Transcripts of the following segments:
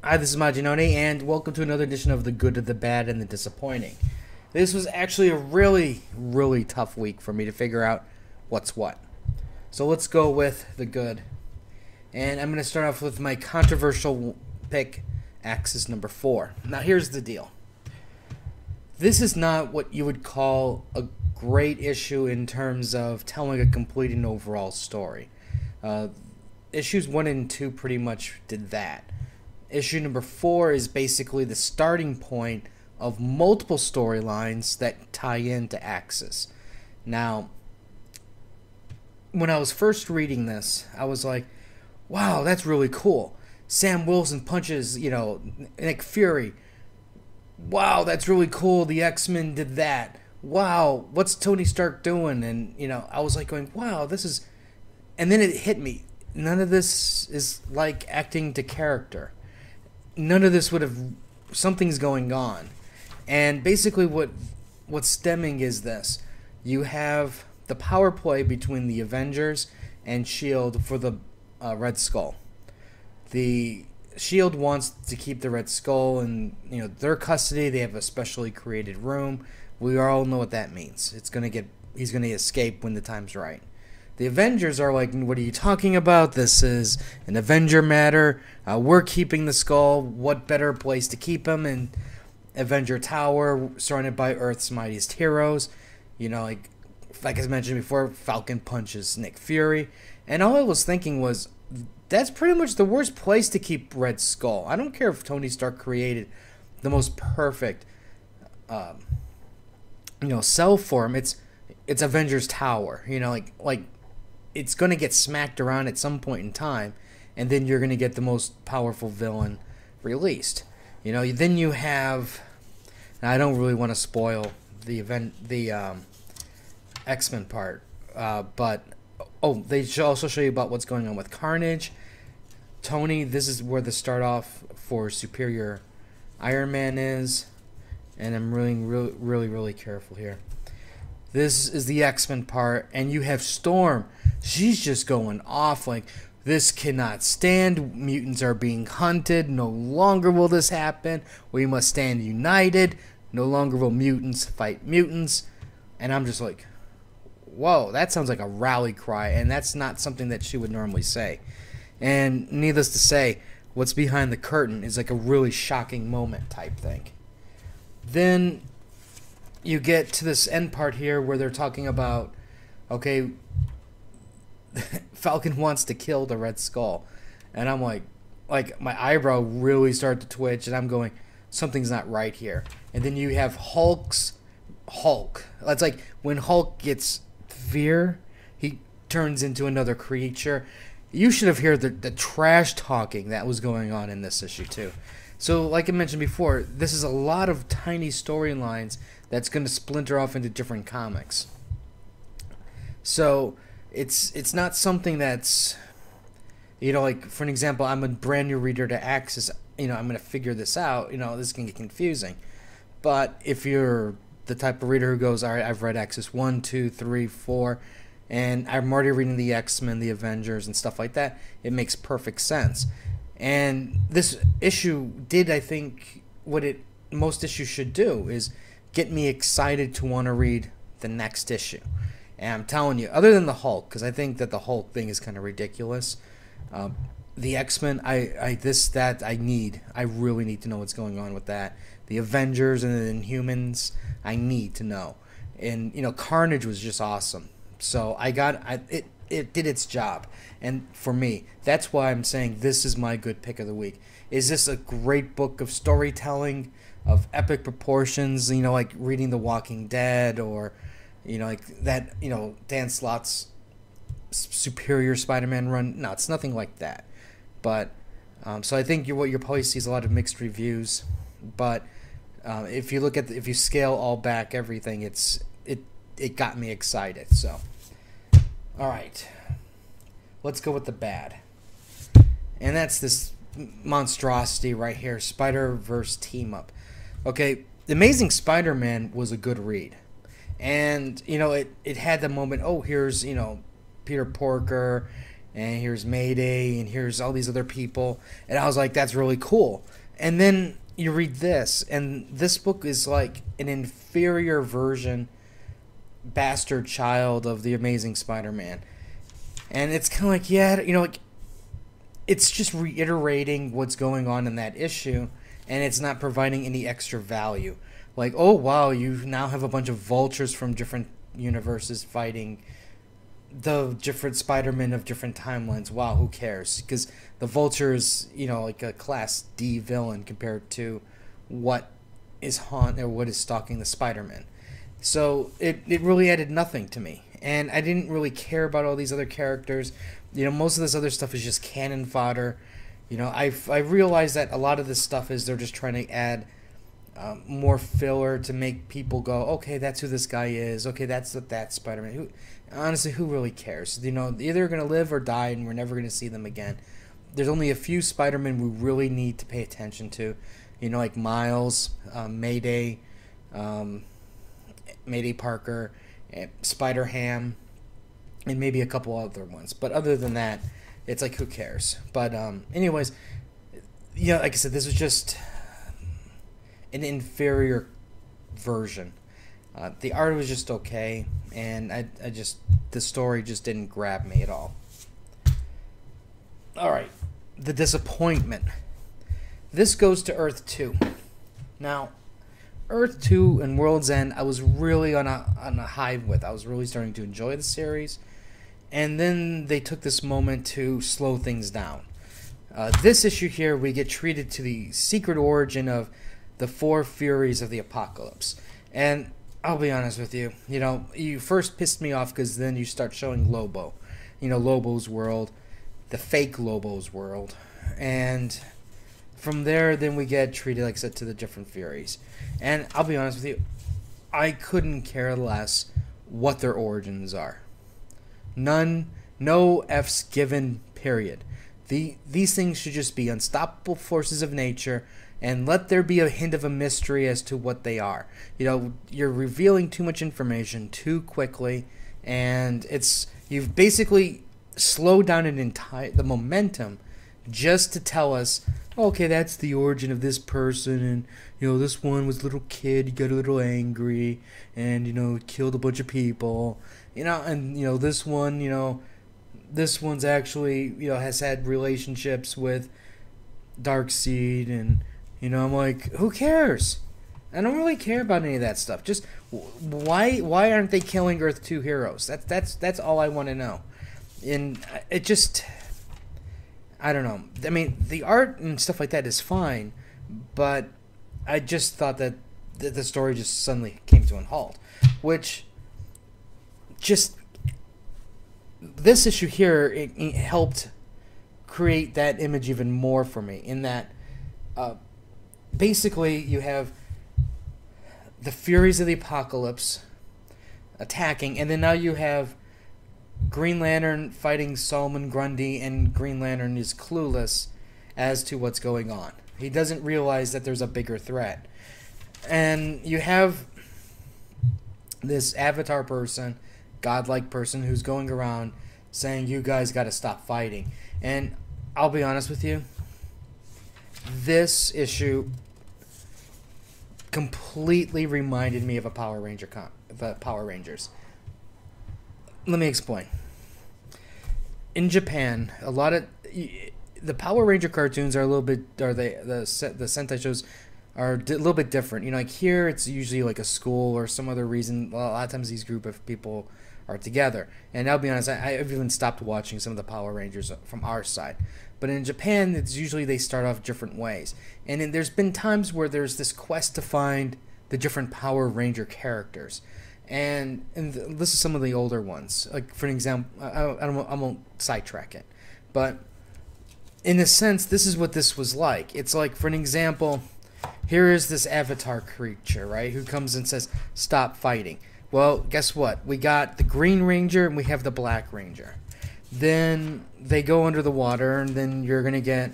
Hi, this is Majinoni, and welcome to another edition of The Good, the Bad, and the Disappointing. This was actually a really tough week for me to figure out what's what. So let's go with the good. And I'm going to start off with my controversial pick, Axis number 4. Now, here's the deal. This is not what you would call a great issue in terms of telling a complete and overall story. Issues 1 and 2 pretty much did that. Issue number 4 is basically the starting point of multiple storylines that tie into Axis. Now, when I was first reading this, I was like, wow, that's really cool. Sam Wilson punches, Nick Fury. Wow, that's really cool. The X-Men did that. Wow, what's Tony Stark doing? And, I was like going, wow, this is... And then it hit me. None of this is like acting to character. None of this would have... Something's going on. And basically what's stemming is this. You have the power play between the Avengers and S.H.I.E.L.D. for the Red Skull. The S.H.I.E.L.D. wants to keep the Red Skull in their custody. They have a specially created room. We all know what that means. He's gonna escape when the time's right. The Avengers are like, what are you talking about? This is an Avenger matter. We're keeping the skull. What better place to keep him in Avenger Tower, surrounded by Earth's mightiest heroes? Like I mentioned before, Falcon punches Nick Fury. And all I was thinking was, that's pretty much the worst place to keep Red Skull. I don't care if Tony Stark created the most perfect, cell for him. It's Avengers Tower. Like it's going to get smacked around at some point in time, and then you're going to get the most powerful villain released. Then you have... Now, I don't really want to spoil the X-Men part, but... Oh, they should also show you about what's going on with Carnage. Tony, this is where the start off for Superior Iron Man is, and I'm really careful here. This is the X-Men part, and you have Storm. She's just going off like, this cannot stand. Mutants are being hunted. No longer will this happen. We must stand united. No longer will mutants fight mutants. And I'm just like, whoa, that sounds like a rally cry, and that's not something that she would normally say. And needless to say, what's behind the curtain is like a really shocking moment type thing. Then you get to this end part here where they're talking about, okay, Falcon wants to kill the Red Skull. And I'm like my eyebrow really started to twitch, and I'm going, something's not right here. And then you have Hulk. That's like when Hulk gets fear, he turns into another creature. You should have heard the trash talking that was going on in this issue too. So like I mentioned before, this is a lot of tiny storylines that's going to splinter off into different comics. So it's not something that's, like for an example, I'm a brand new reader to Axis. I'm going to figure this out. This can get confusing. But if you're the type of reader who goes, all right, I've read Axis 1, 2, 3, 4, and I'm already reading the X-Men, the Avengers, and stuff like that, it makes perfect sense. And this issue did, I think, what most issues should do, is get me excited to want to read the next issue. And I'm telling you, other than the Hulk, because I think that the Hulk thing is kind of ridiculous, the X-Men, I really need to know what's going on with that. The Avengers and the Inhumans, I need to know. And, Carnage was just awesome. So it did its job. And for me, that's why I'm saying this is my good pick of the week. Is this a great book of storytelling, of epic proportions, like reading The Walking Dead, or, like that, Dan Slott's Superior Spider-Man run? No, it's nothing like that. But, so I think what you'll probably see is a lot of mixed reviews. But if you scale all back everything, it got me excited. So, all right, let's go with the bad, and that's this monstrosity right here, Spider-Verse team up. Okay, The Amazing Spider-Man was a good read, and it had the moment. Oh, here's Peter Porker, and here's Mayday, and here's all these other people, and I was like, that's really cool. And then you read this, and this book is like an inferior version, bastard child of the Amazing Spider-Man. And it's kind of like, yeah, like it's just reiterating what's going on in that issue, and it's not providing any extra value. Like, oh wow, you now have a bunch of vultures from different universes fighting the different Spider-Men of different timelines. Wow, who cares? Because the Vulture is, like a Class D villain compared to what is what is stalking the Spider-Man. So it really added nothing to me, and I didn't really care about all these other characters. Most of this other stuff is just cannon fodder. I realized that a lot of this stuff is they're just trying to add more filler to make people go, okay, that's who this guy is. Okay, that's Spider-Man. Honestly, who really cares? Either going to live or die, and we're never going to see them again. There's only a few Spider-Men we really need to pay attention to. Like Miles, Mayday, Mayday Parker, Spider-Ham, and maybe a couple other ones. But other than that, it's like, who cares? But anyways, like I said, this was just an inferior version. The art was just okay, and the story just didn't grab me at all. Alright, the disappointment. This goes to Earth 2. Now, Earth 2 and World's End, I was really on a high with. I was really starting to enjoy the series, and then they took this moment to slow things down. This issue here, we get treated to the secret origin of the four Furies of the Apocalypse. And I'll be honest with you, you first pissed me off because then you start showing Lobo. Lobo's world, the fake Lobo's world. And from there, then we get treated, like I said, to the different Furies. And I'll be honest with you, I couldn't care less what their origins are. None, no F's given, period. These things should just be unstoppable forces of nature, and let there be a hint of a mystery as to what they are. You're revealing too much information too quickly, and you've basically slowed down the momentum just to tell us, okay, that's the origin of this person, and this one was a little kid, he got a little angry, and killed a bunch of people, and this one, this one's actually has had relationships with Darkseid, and I'm like, who cares? I don't really care about any of that stuff. Just why aren't they killing Earth 2 heroes? That's all I want to know. And it just, I don't know. I mean, the art and stuff like that is fine, but I just thought that the story just suddenly came to a halt, which just this issue here it helped create that image even more for me. In that, basically, you have the Furies of the Apocalypse attacking, and then now you have Green Lantern fighting Solomon Grundy, and Green Lantern is clueless as to what's going on. He doesn't realize that there's a bigger threat. And you have this avatar person, godlike person, who's going around saying, you guys got to stop fighting. And I'll be honest with you, this issue completely reminded me of a Power Ranger the Power Rangers. Let me explain. In Japan, a lot of the Power Ranger cartoons are a little bit, or the Sentai shows are a little bit different. Like here, it's usually like a school or some other reason. Well, a lot of times these group of people are together. And I'll be honest, I've even stopped watching some of the Power Rangers from our side. But in Japan, it's usually they start off different ways. And then there's been times where there's this quest to find the different Power Ranger characters. And this is some of the older ones. Like, for an example, I won't sidetrack it. But in a sense, this is what this was like. It's like, for an example, here is this avatar creature, right, who comes and says, stop fighting. Well, guess what? We got the Green Ranger and we have the Black Ranger. Then they go under the water, and then you're going to get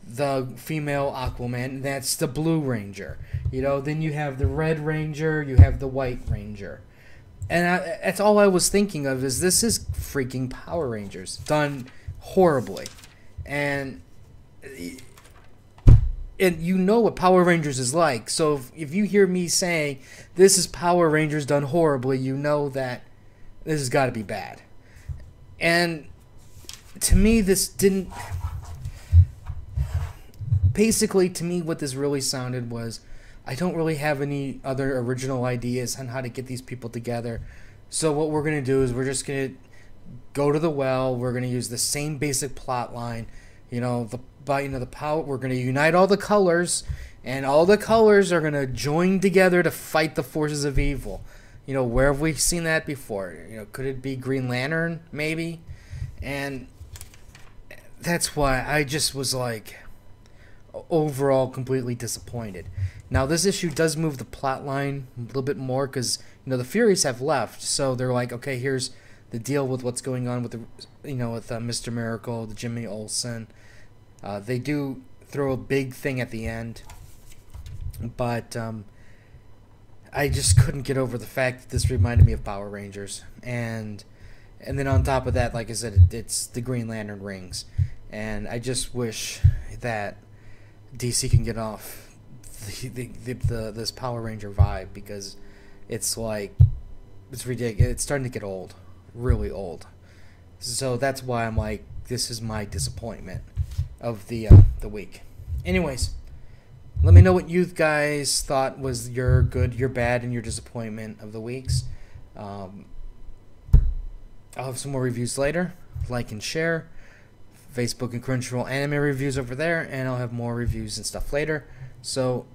the female Aquaman, and that's the Blue Ranger. Then you have the Red Ranger, you have the White Ranger. And that's all I was thinking of, is this is freaking Power Rangers done horribly. And and you know what Power Rangers is like. So if you hear me saying this is Power Rangers done horribly, you know that this has got to be bad. And to me, this didn't. Basically, to me, what this really sounded was, I don't really have any other original ideas on how to get these people together. So what we're gonna do is we're just gonna go to the well. We're gonna use the same basic plot line. The power. We're gonna unite all the colors, and all the colors are gonna join together to fight the forces of evil. Where have we seen that before? Could it be Green Lantern, maybe? And that's why I just was like, overall, completely disappointed. Now, this issue does move the plot line a little bit more because, the Furies have left. So they're like, okay, here's the deal with what's going on with with Mr. Miracle, the Jimmy Olsen. They do throw a big thing at the end. But I just couldn't get over the fact that this reminded me of Power Rangers. And then on top of that, like I said, it's the Green Lantern rings. And I just wish that DC can get off this Power Ranger vibe, because it's ridiculous. It's starting to get old, really old. So that's why I'm like, this is my disappointment of the week. Anyways, let me know what you guys thought was your good, your bad, and your disappointment of the weeks. I'll have some more reviews later. Like and share. Facebook and Crunchyroll anime reviews over there, and I'll have more reviews and stuff later. So,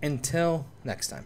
until next time.